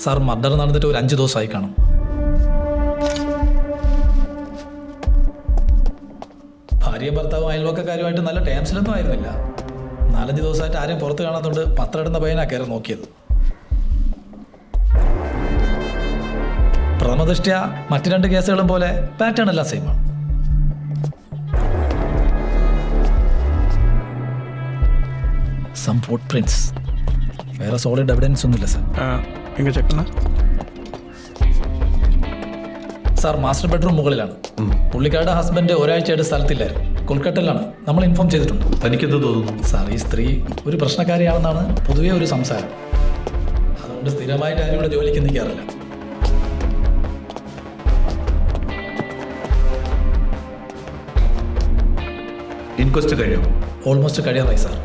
Sir murder നടന്നിട്ട് ഒരു 5 ദിവസമായി കാണും. ഭാര്യയും ഭർത്താവും അയൽവക്കക്കാരുമായിട്ട് നല്ല ടേംസിലൊന്നും ആയിരുന്നില്ല. 4-5 ദിവസമായിട്ട് ആരെയും പുറത്ത് കാണാത്തതുകൊണ്ട് പത്രം ഇടുന്ന പയ്യനാ കയറി നോക്കിയത്. പ്രഥമദൃഷ്ട്യാ മറ്റു 2 കേസുകളും പോലെ പാറ്റേൺ എല്ലാം സെയിമാണ്. സം ഫുട് പ്രിന്റ്സ്, വേറെ സോളിഡ് എവിഡൻസ് ഒന്നുമില്ല സാർ. സാർ മാസ്റ്റർ ബെഡ്റൂം മുകളിലാണ്. പുള്ളിക്കാരുടെ ഹസ്ബൻഡ് ഒരാഴ്ചയായിട്ട് സ്ഥലത്തില്ലായിരുന്നു, കൊൽക്കട്ടയിലാണ്. നമ്മൾ ഇൻഫോം ചെയ്തിട്ടുണ്ട്. തനിക്കെന്ത് തോന്നുന്നു? സാർ ഈ സ്ത്രീ ഒരു പ്രശ്നക്കാരിയാണെന്നാണ് പൊതുവെ ഒരു സംസാരം. അതുകൊണ്ട് സ്ഥിരമായിട്ട് ആരും ഇവിടെ ജോലിക്ക് നിൽക്കാറില്ല. ഇൻക്വസ്റ്റ് കഴിയാമോ? ഓൾമോസ്റ്റ് കഴിയാറായി സാർ.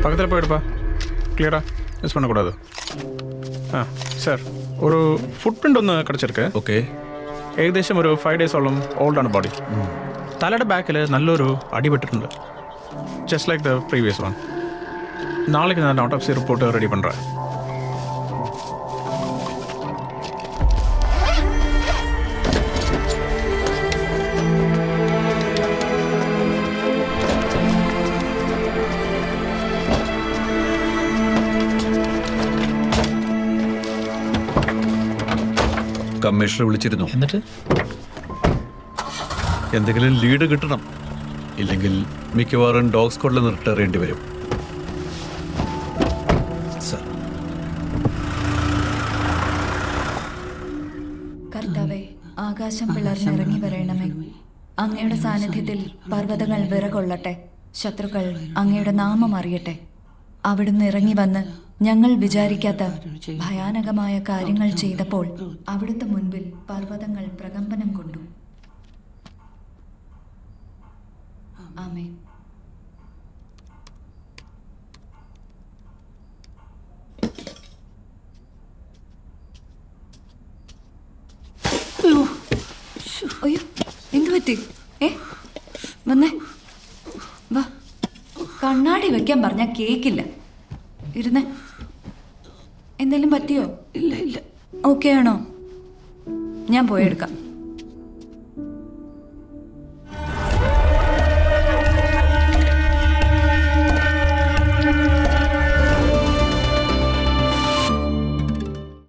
பக்கத்தில் போயிடுப்பா. கிளியரா மிஸ் பண்ணக்கூடாது. சார் ஒரு ഫുട് പ്രിൻ്റ് ഒന്ന് കിടച്ചിருக்கு. ഓക്കെ. ഏകദേശം ഒരു 5 ഡേയ്സോളം ഓൾഡാണ് ബോഡി. തലയുടെ ബാക്കിൽ നല്ലൊരു അടിപെട്ടിട്ടുണ്ട്, just like the previous one. നാളേക്ക് ഞാൻ ഓട്ടോപ്സി റിപ്പോർട്ട് റെഡി பண்ணுறேன். കമ്മീഷണർ വിളിച്ചിരുന്നു. എന്നിട്ട് എന്തെങ്കിലും ലീഡ് കിട്ടണം, ഇല്ലെങ്കിൽ മിക്കവാറും ഡോഗ് സ്ക്വാഡിൽ നിർത്തേണ്ടി വരും. സാർ. കർത്താവേ, ആകാശം പിളർന്നിറങ്ങി വരണമേ. അങ്ങയുടെ സാന്നിധ്യത്തിൽ പർവ്വതങ്ങൾ വിറകൊള്ളട്ടെ. ശത്രുക്കൾ അങ്ങയുടെ നാമം അറിയട്ടെ. അവിടുന്ന് ഇറങ്ങി വന്ന് ഞങ്ങൾ വിചാരിക്കാത്ത ഭയാനകമായ കാര്യങ്ങൾ ചെയ്തപ്പോൾ അവിടുത്തെ മുൻപിൽ പർവ്വതങ്ങൾ പ്രകമ്പനം കൊണ്ടു. ആമേൻ. അയ്യോ, എന്തു പറ്റി? വന്നേ, വാ. കണ്ണാടി വെക്കാൻ പറഞ്ഞാൽ കേക്കില്ല. ഇരുന്നേ. എന്തെങ്കിലും പറ്റിയോ? ഇല്ല. ഓക്കെ ആണോ? ഞാൻ പോയെടുക്കാം.